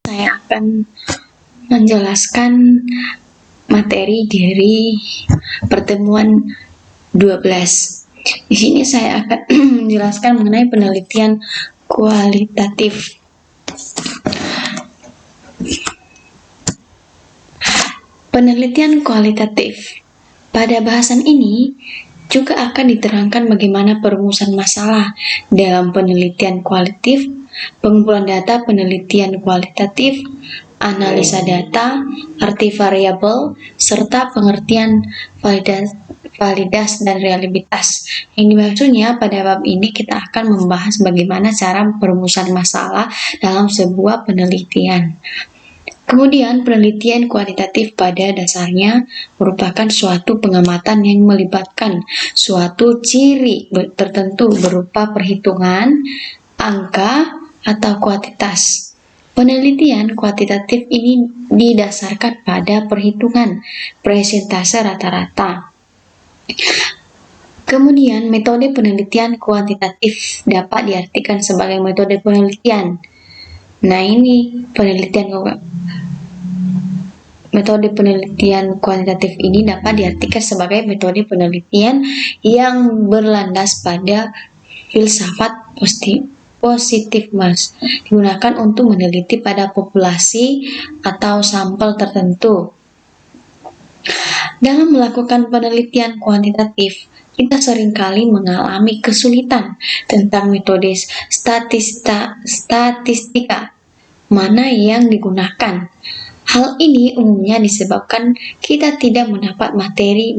saya akan menjelaskan materi dari pertemuan 12. Di sini saya akan menjelaskan mengenai penelitian kualitatif. Penelitian kualitatif. Pada bahasan ini juga akan diterangkan bagaimana perumusan masalah dalam penelitian kualitatif, pengumpulan data penelitian kualitatif, analisa data, arti variabel, serta pengertian validas dan reliabilitas. Yang dimaksudnya pada bab ini kita akan membahas bagaimana cara perumusan masalah dalam sebuah penelitian. Kemudian, penelitian kuantitatif pada dasarnya merupakan suatu pengamatan yang melibatkan suatu ciri tertentu berupa perhitungan, angka, atau kuantitas. Penelitian kuantitatif ini didasarkan pada perhitungan persentase rata-rata. Kemudian, metode penelitian kuantitatif dapat diartikan sebagai metode penelitian. Nah, ini metode penelitian kuantitatif ini dapat diartikan sebagai metode penelitian yang berlandas pada filsafat positifisme, digunakan untuk meneliti pada populasi atau sampel tertentu. Dalam melakukan penelitian kuantitatif, kita seringkali mengalami kesulitan tentang metode statistika mana yang digunakan. Hal ini umumnya disebabkan kita tidak mendapat materi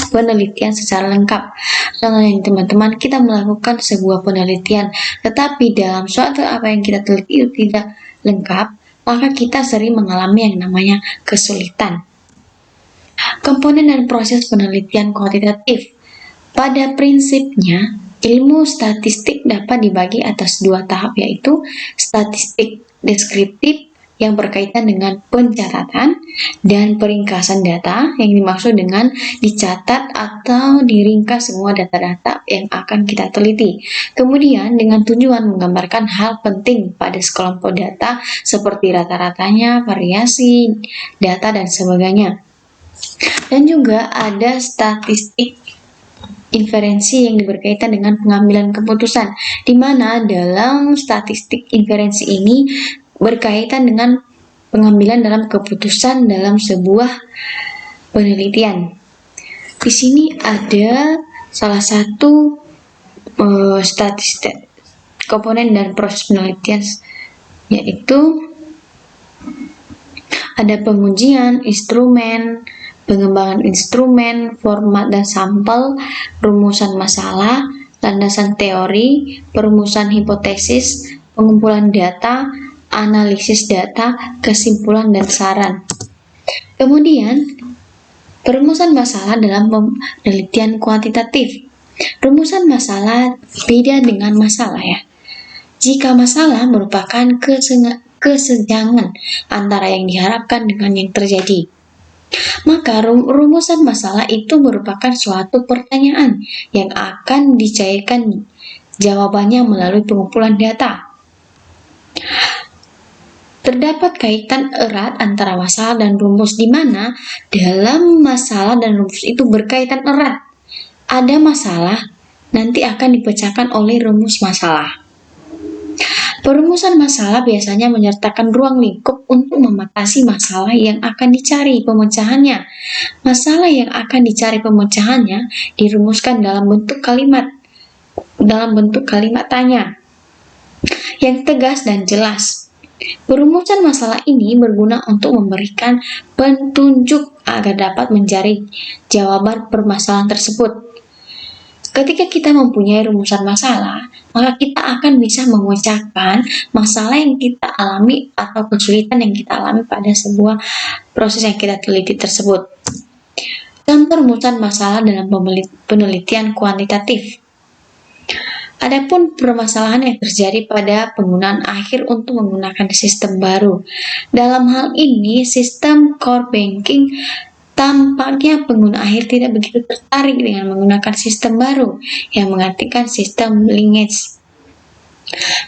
penelitian secara lengkap. Contohnya teman-teman, kita melakukan sebuah penelitian, tetapi dalam suatu apa yang kita teliti itu tidak lengkap, maka kita sering mengalami yang namanya kesulitan. Komponen dan proses penelitian kuantitatif. Pada prinsipnya, ilmu statistik dapat dibagi atas dua tahap, yaitu statistik deskriptif yang berkaitan dengan pencatatan dan peringkasan data, yang dimaksud dengan dicatat atau diringkas semua data-data yang akan kita teliti. Kemudian dengan tujuan menggambarkan hal penting pada sekelompok data seperti rata-ratanya, variasi data, dan sebagainya. Dan juga ada statistik inferensi yang berkaitan dengan pengambilan keputusan, di mana dalam statistik inferensi ini berkaitan dengan pengambilan dalam keputusan dalam sebuah penelitian. Di sini ada salah satu statistik komponen dan proses penelitian, yaitu ada pengujian instrumen, pengembangan instrumen, format dan sampel, rumusan masalah, landasan teori, perumusan hipotesis, pengumpulan data, analisis data, kesimpulan, dan saran. Kemudian, perumusan masalah dalam penelitian kuantitatif. Rumusan masalah beda dengan masalah ya. Jika masalah merupakan kesenjangan antara yang diharapkan dengan yang terjadi, maka rumusan masalah itu merupakan suatu pertanyaan yang akan dicairkan jawabannya melalui pengumpulan data. Terdapat kaitan erat antara masalah dan rumus, di mana dalam masalah dan rumus itu berkaitan erat. Ada masalah, nanti akan dipecahkan oleh rumus masalah. Perumusan masalah biasanya menyertakan ruang lingkup untuk membatasi masalah yang akan dicari pemecahannya. Masalah yang akan dicari pemecahannya dirumuskan dalam bentuk kalimat tanya yang tegas dan jelas. Perumusan masalah ini berguna untuk memberikan petunjuk agar dapat mencari jawaban permasalahan tersebut. Ketika kita mempunyai rumusan masalah, maka kita akan bisa memecahkan masalah yang kita alami atau kesulitan yang kita alami pada sebuah proses yang kita teliti tersebut. Contoh rumusan masalah dalam penelitian kuantitatif. Adapun permasalahan yang terjadi pada penggunaan akhir untuk menggunakan sistem baru. Dalam hal ini, sistem core banking tampaknya pengguna akhir tidak begitu tertarik dengan menggunakan sistem baru, yang mengartikan sistem linkage.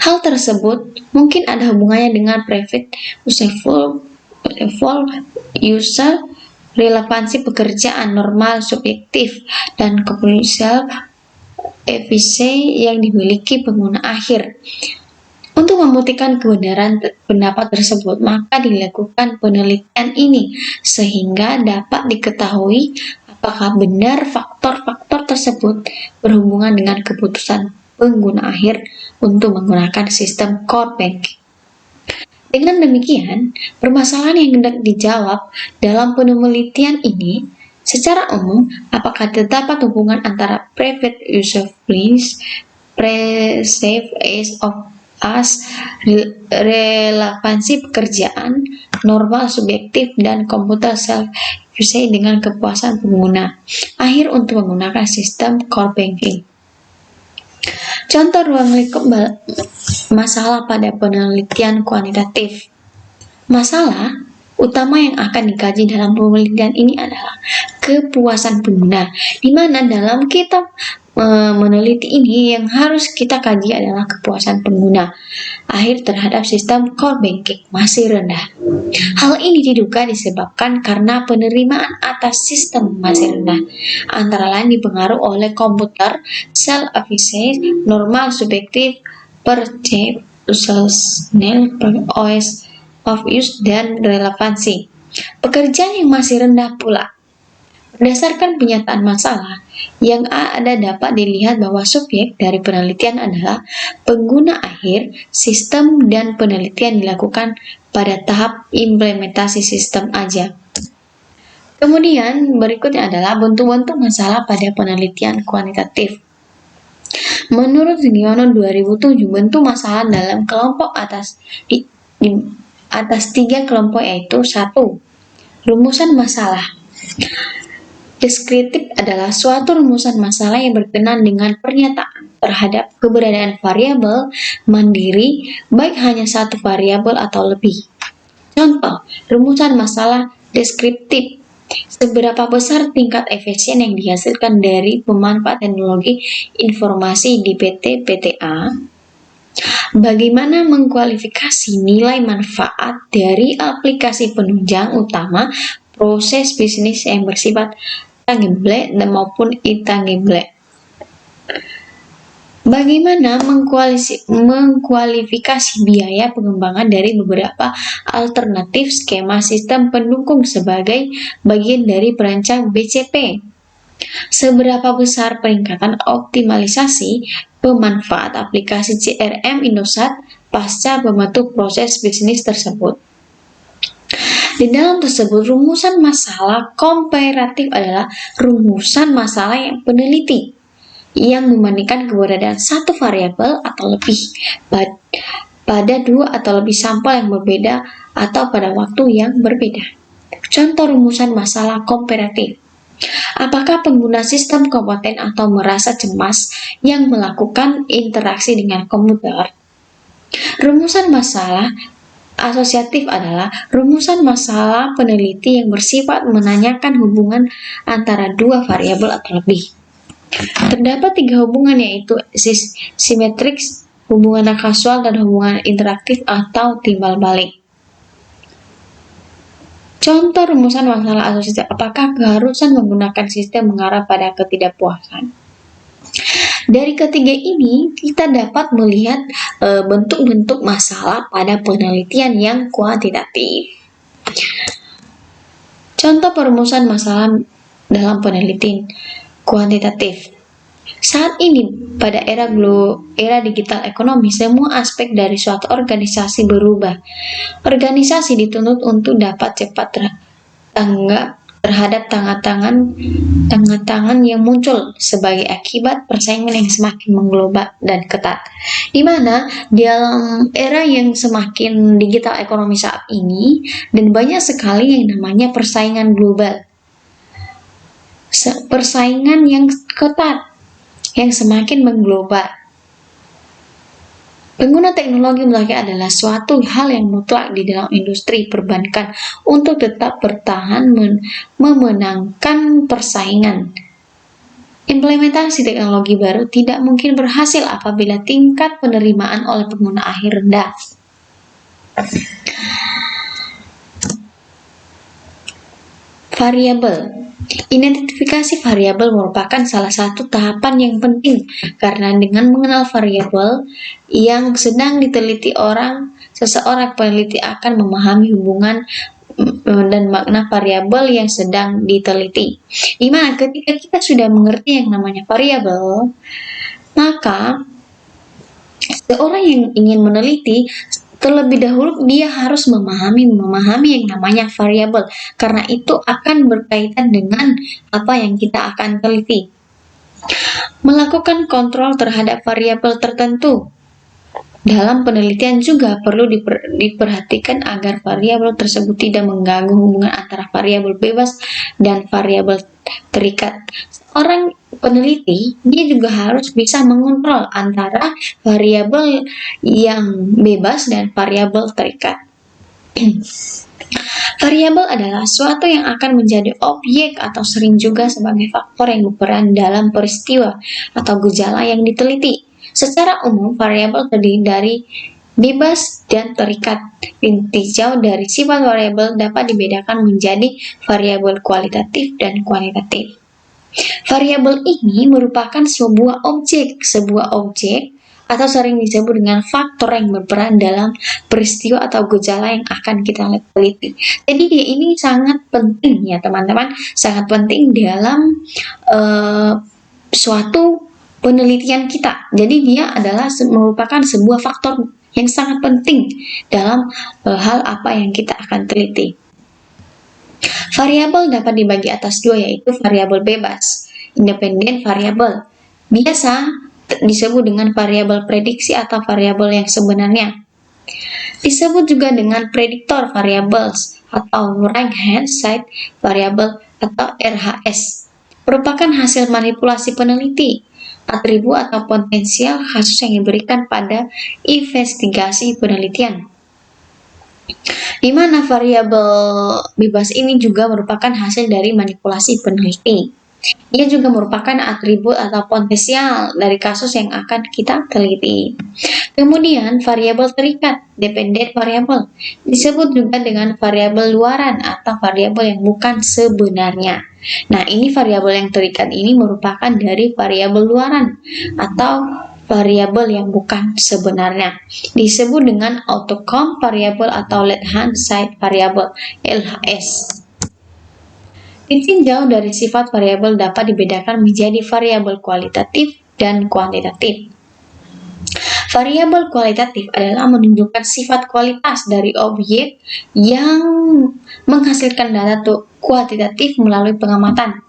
Hal tersebut mungkin ada hubungannya dengan private useful user, relevansi pekerjaan normal subjektif, dan commercial efisiensi yang dimiliki pengguna akhir. Untuk membuktikan kebenaran pendapat tersebut, maka dilakukan penelitian ini sehingga dapat diketahui apakah benar faktor-faktor tersebut berhubungan dengan keputusan pengguna akhir untuk menggunakan sistem core banking. Dengan demikian, permasalahan yang hendak dijawab dalam penelitian ini secara umum, apakah terdapat hubungan antara private user please, perceived as of as relevansi pekerjaan, normal subjektif, dan komputer self-efficacy dengan kepuasan pengguna akhir untuk menggunakan sistem core banking. Contoh ruang lingkup masalah pada penelitian kuantitatif. Masalah utama yang akan dikaji dalam penelitian ini adalah kepuasan pengguna, di mana dalam kitab meneliti ini yang harus kita kaji adalah kepuasan pengguna akhir terhadap sistem core banking masih rendah. Hal ini diduga disebabkan karena penerimaan atas sistem masih rendah, antara lain dipengaruhi oleh komputer, self-efficacy, normal subjektif, perceived usefulness, OS of use, dan relevansi. Pekerjaan yang masih rendah pula. Berdasarkan penyataan masalah yang ada dapat dilihat bahwa subjek dari penelitian adalah pengguna akhir sistem dan penelitian dilakukan pada tahap implementasi sistem aja. Kemudian berikutnya adalah bentuk-bentuk masalah pada penelitian kuantitatif. Menurut Zigano 2007, bentuk masalah dalam kelompok atas tiga kelompok yaitu 1. Rumusan masalah. Deskriptif adalah suatu rumusan masalah yang berkenaan dengan pernyataan terhadap keberadaan variabel mandiri, baik hanya satu variabel atau lebih. Contoh, rumusan masalah deskriptif. Seberapa besar tingkat efisien yang dihasilkan dari pemanfaatan teknologi informasi di PT PTA? Bagaimana mengkualifikasi nilai manfaat dari aplikasi penunjang utama proses bisnis yang bersifat tangible dan maupun intangible. Bagaimana mengkualifikasi biaya pengembangan dari beberapa alternatif skema sistem pendukung sebagai bagian dari perancang BCP? Seberapa besar peningkatan optimalisasi pemanfaat aplikasi CRM Indosat pasca membentuk proses bisnis tersebut? Di dalam tersebut, rumusan masalah komparatif adalah rumusan masalah yang peneliti yang membandingkan keberadaan satu variabel atau lebih pada dua atau lebih sampel yang berbeda atau pada waktu yang berbeda. Contoh rumusan masalah komparatif. Apakah pengguna sistem kompeten atau merasa cemas yang melakukan interaksi dengan komputer? Rumusan masalah asosiatif adalah rumusan masalah peneliti yang bersifat menanyakan hubungan antara dua variabel atau lebih. Terdapat 3 hubungan yaitu simetrik, hubungan kasual, dan hubungan interaktif atau timbal balik. Contoh rumusan masalah asosiatif, apakah keharusan menggunakan sistem mengarah pada ketidakpuasan? Dari ketiga ini, kita dapat melihat bentuk-bentuk masalah pada penelitian yang kuantitatif. Contoh perumusan masalah dalam penelitian kuantitatif. Saat ini, pada era digital ekonomi, semua aspek dari suatu organisasi berubah. Organisasi dituntut untuk dapat cepat tanggap terhadap tangan-tangan yang muncul sebagai akibat persaingan yang semakin mengglobal dan ketat. Di mana dalam era yang semakin digital ekonomi saat ini dan banyak sekali yang namanya persaingan global. Persaingan yang ketat yang semakin mengglobal. Pengguna teknologi adalah suatu hal yang mutlak di dalam industri perbankan untuk tetap bertahan memenangkan persaingan. Implementasi teknologi baru tidak mungkin berhasil apabila tingkat penerimaan oleh pengguna akhir rendah. Variabel. Identifikasi variabel merupakan salah satu tahapan yang penting karena dengan mengenal variabel yang sedang diteliti seseorang peneliti akan memahami hubungan dan makna variabel yang sedang diteliti. Dimana ketika kita sudah mengerti yang namanya variabel, maka seorang yang ingin meneliti terlebih dahulu dia harus memahami yang namanya variabel karena itu akan berkaitan dengan apa yang kita akan teliti. Melakukan kontrol terhadap variabel tertentu dalam penelitian juga perlu diperhatikan agar variabel tersebut tidak mengganggu hubungan antara variabel bebas dan variabel terikat. Seorang peneliti dia juga harus bisa mengontrol antara variabel yang bebas dan variabel terikat. Variabel adalah suatu yang akan menjadi objek atau sering juga sebagai faktor yang berperan dalam peristiwa atau gejala yang diteliti. Secara umum, variabel terdiri dari bebas dan terikat. Tinjau dari sifat variabel dapat dibedakan menjadi variabel kualitatif dan kuantitatif. Variabel ini merupakan sebuah objek atau sering disebut dengan faktor yang berperan dalam peristiwa atau gejala yang akan kita teliti. Jadi dia ini sangat penting ya teman-teman, sangat penting dalam suatu penelitian kita. Jadi dia adalah merupakan sebuah faktor yang sangat penting dalam hal apa yang kita akan teliti. Variabel dapat dibagi atas dua, yaitu variabel bebas, independen variabel. Biasa disebut dengan variabel prediksi atau variabel yang sebenarnya. Disebut juga dengan prediktor variables atau right hand side variable atau RHS. Merupakan hasil manipulasi peneliti, atribut atau potensial kasus yang diberikan pada investigasi penelitian. Di mana variabel bebas ini juga merupakan hasil dari manipulasi peneliti. Ia juga merupakan atribut atau potensial dari kasus yang akan kita teliti. Kemudian variabel terikat, dependent variable, disebut juga dengan variabel luaran atau variabel yang bukan sebenarnya. Nah, ini variabel yang terikat ini merupakan dari variabel luaran atau variabel yang bukan sebenarnya. Disebut dengan outcome variable atau left hand side variable (LHS). Ditinjau dari sifat variabel dapat dibedakan menjadi variabel kualitatif dan kuantitatif. Variabel kualitatif adalah menunjukkan sifat kualitas dari objek yang menghasilkan data kuantitatif melalui pengamatan.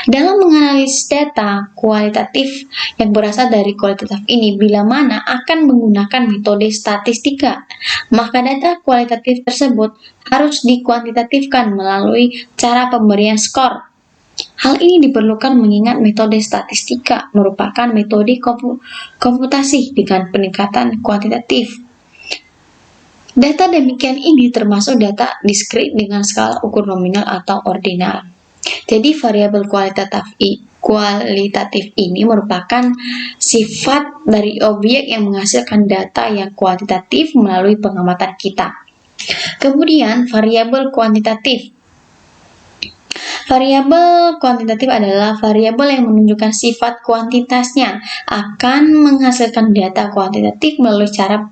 Dalam menganalisis data kualitatif yang berasal dari kualitatif ini, bila mana akan menggunakan metode statistika, maka data kualitatif tersebut harus dikuantitatifkan melalui cara pemberian skor. Hal ini diperlukan mengingat metode statistika merupakan metode komputasi dengan peningkatan kuantitatif. Data demikian ini termasuk data diskrit dengan skala ukur nominal atau ordinal. Jadi variabel kualitatif ini merupakan sifat dari objek yang menghasilkan data yang kuantitatif melalui pengamatan kita. Kemudian variabel kuantitatif. Variabel kuantitatif adalah variabel yang menunjukkan sifat kuantitasnya akan menghasilkan data kuantitatif melalui cara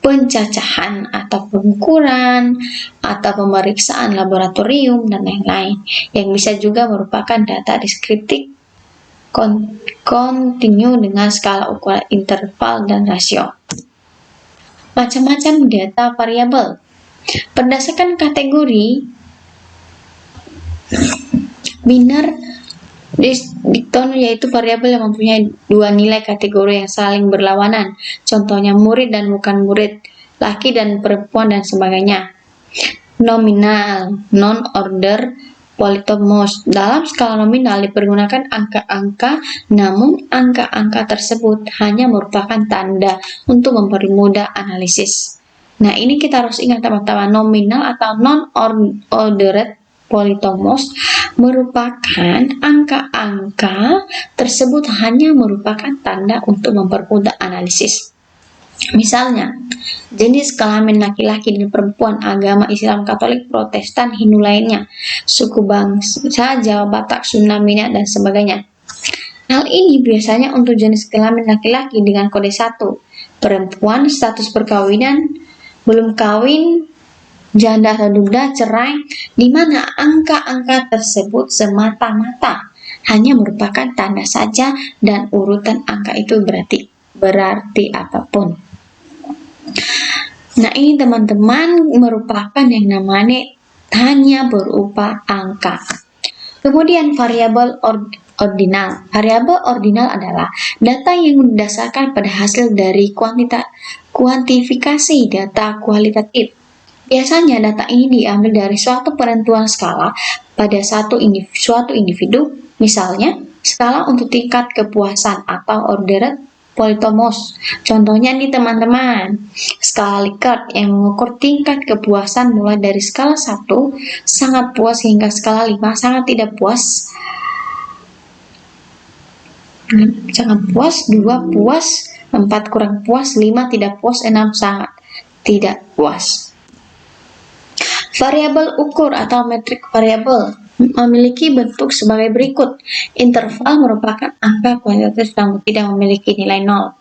pencacahan atau pengukuran atau pemeriksaan laboratorium dan lain-lain, yang bisa juga merupakan data deskriptif kontinu dengan skala ukuran interval dan rasio. Macam-macam data variabel berdasarkan kategori binar dikton, yaitu variabel yang mempunyai dua nilai kategori yang saling berlawanan. Contohnya murid dan bukan murid, laki dan perempuan, dan sebagainya. Nominal, non-order polytomos. Dalam skala nominal dipergunakan angka-angka, namun angka-angka tersebut hanya merupakan tanda untuk mempermudah analisis. Nah, ini kita harus ingat teman-teman, nominal atau non-ordered polytomos merupakan angka-angka tersebut hanya merupakan tanda untuk mempermudah analisis. Misalnya, jenis kelamin laki-laki dan perempuan, agama Islam, Katolik, Protestan, Hindu lainnya, suku bangsa Jawa, Batak, Sunda, Minang, dan sebagainya. Hal ini biasanya untuk jenis kelamin laki-laki dengan kode 1, perempuan status perkawinan, belum kawin, janda atau duda, cerai, di mana angka-angka tersebut semata-mata hanya merupakan tanda saja dan urutan angka itu berarti apapun. Nah, ini teman-teman merupakan yang namanya hanya berupa angka. Kemudian variabel ordinal. Variabel ordinal adalah data yang didasarkan pada hasil dari kuantifikasi data kualitatif. Biasanya data ini diambil dari suatu penentuan skala pada suatu individu, misalnya skala untuk tingkat kepuasan atau ordered polytomos. Contohnya nih teman-teman, skala Likert yang mengukur tingkat kepuasan mulai dari skala 1 sangat puas hingga skala 5 sangat tidak puas, 2 puas, 4 kurang puas, 5 tidak puas, 6 sangat tidak puas. Variabel ukur atau metrik variabel memiliki bentuk sebagai berikut. Interval merupakan angka kuantitatif yang tidak memiliki nilai 0.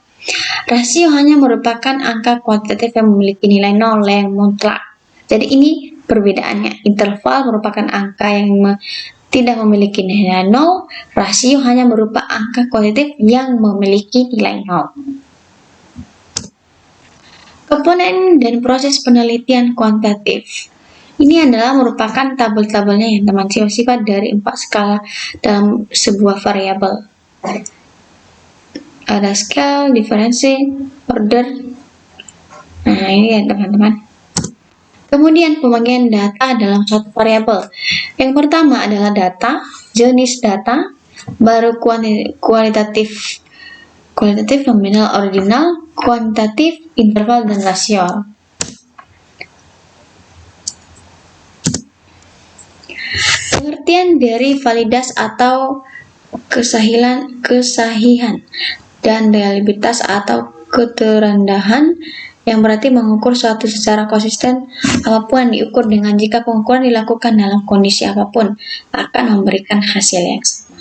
Rasio hanya merupakan angka kuantitatif yang memiliki nilai 0 yang mutlak. Jadi ini perbedaannya. Interval merupakan angka yang tidak memiliki nilai 0. Rasio hanya merupakan angka kuantitatif yang memiliki nilai 0. Komponen dan proses penelitian kuantitatif. Ini adalah merupakan tabel-tabelnya yang teman-teman sifat dari 4 skala dalam sebuah variabel. Ada scale, diferensi, order. Nah, ini ya teman-teman. Kemudian pembagian data dalam suatu variabel. Yang pertama adalah data, jenis data, baru kualitatif, nominal, ordinal, kuantitatif, interval, dan rasio. Pengertian dari validitas atau kesahihan dan reliabilitas atau keterendahan yang berarti mengukur suatu secara konsisten apapun yang diukur dengan jika pengukuran dilakukan dalam kondisi apapun akan memberikan hasil yang sama.